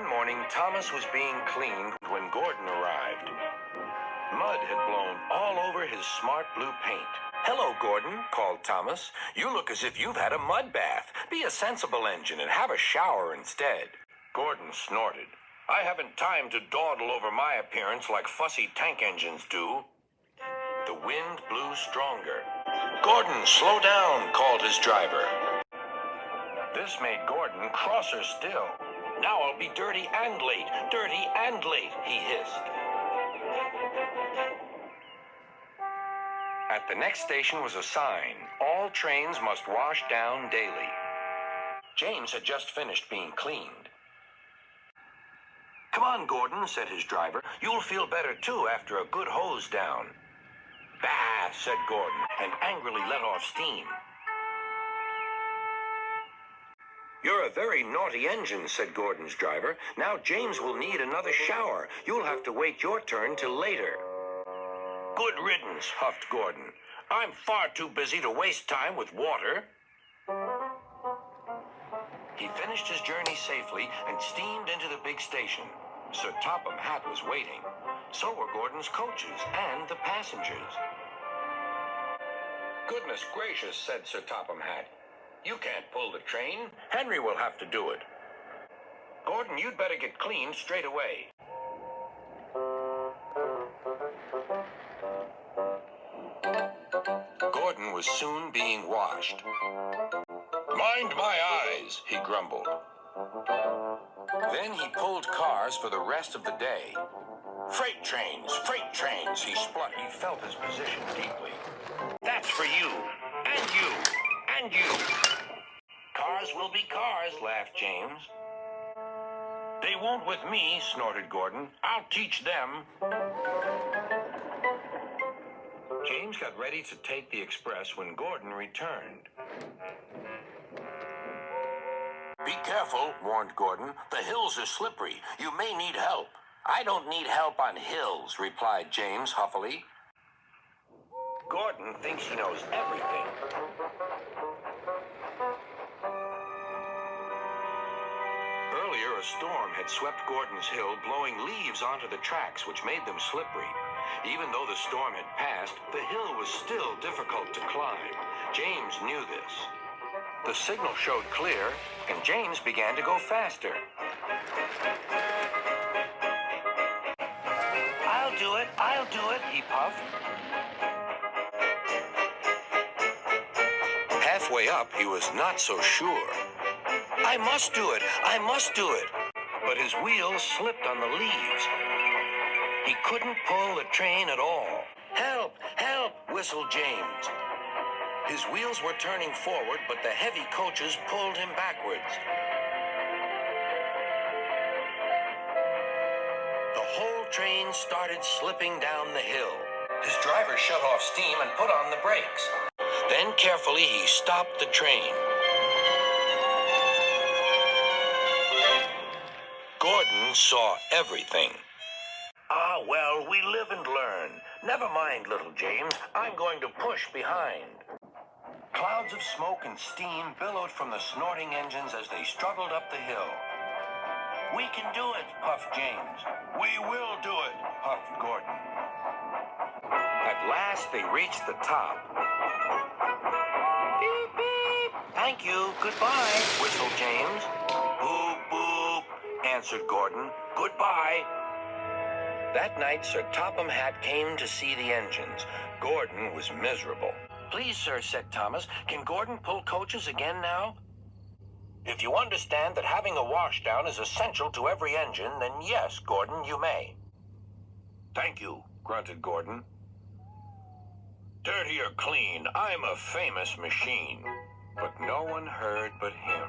One morning, Thomas was being cleaned when Gordon arrived. Mud had blown all over his smart blue paint. "Hello, Gordon," called Thomas. "You look as if you've had a mud bath. Be a sensible engine and have a shower instead." Gordon snorted. "I haven't time to dawdle over my appearance like fussy tank engines do." The wind blew stronger. "Gordon, slow down," called his driver. This made Gordon crosser still. "Now I'll be dirty and late, he hissed. At the next station was a sign. All trains must wash down daily. James had just finished being cleaned. "Come on, Gordon," said his driver. "You'll feel better, too, after a good hose down." "Bah," said Gordon, and angrily let off steam. "You're a very naughty engine," said Gordon's driver. "Now James will need another shower. You'll have to wait your turn till later." "Good riddance," huffed Gordon. "I'm far too busy to waste time with water." He finished his journey safely and steamed into the big station. Sir Topham Hatt was waiting. So were Gordon's coaches and the passengers. "Goodness gracious," said Sir Topham Hatt. "You can't pull the train. Henry will have to do it. Gordon, you'd better get cleaned straight away." Gordon was soon being washed. "Mind my eyes," he grumbled. Then he pulled cars for the rest of the day. Freight trains, he spluttered. He felt his position deeply. "That's for you, and you, and you." "Cars will be cars," laughed James. "They won't with me," snorted Gordon. "I'll teach them." James got ready to take the express when Gordon returned. "Be careful," warned Gordon. "The hills are slippery. You may need help." "I don't need help on hills," replied James huffily. Gordon thinks he knows everything. Earlier, a storm had swept Gordon's hill, blowing leaves onto the tracks, which made them slippery. Even though the storm had passed, the hill was still difficult to climb. James knew this. The signal showed clear, and James began to go faster. I'll do it, he puffed. Halfway up, he was not so sure. I must do it. But his wheels slipped on the leaves. He couldn't pull the train at all. Help, whistled James. His wheels were turning forward, but the heavy coaches pulled him backwards. The whole train started slipping down the hill. His driver shut off steam and put on the brakes. Then carefully he stopped the train. Gordon saw everything. "Ah, well, we live and learn. Never mind, little James. I'm going to push behind." Clouds of smoke and steam billowed from the snorting engines as they struggled up the hill. "We can do it," puffed James. "We will do it," puffed Gordon. At last they reached the top. "Beep, beep. Thank you. Goodbye," whistled James. "Boop, boop," answered Gordon. "Goodbye." That night, Sir Topham Hatt came to see the engines. Gordon was miserable. "Please, sir," said Thomas, "can Gordon pull coaches again now?" "If you understand that having a washdown is essential to every engine, then yes, Gordon, you may." "Thank you," grunted Gordon. "Dirty or clean, I'm a famous machine." But no one heard but him.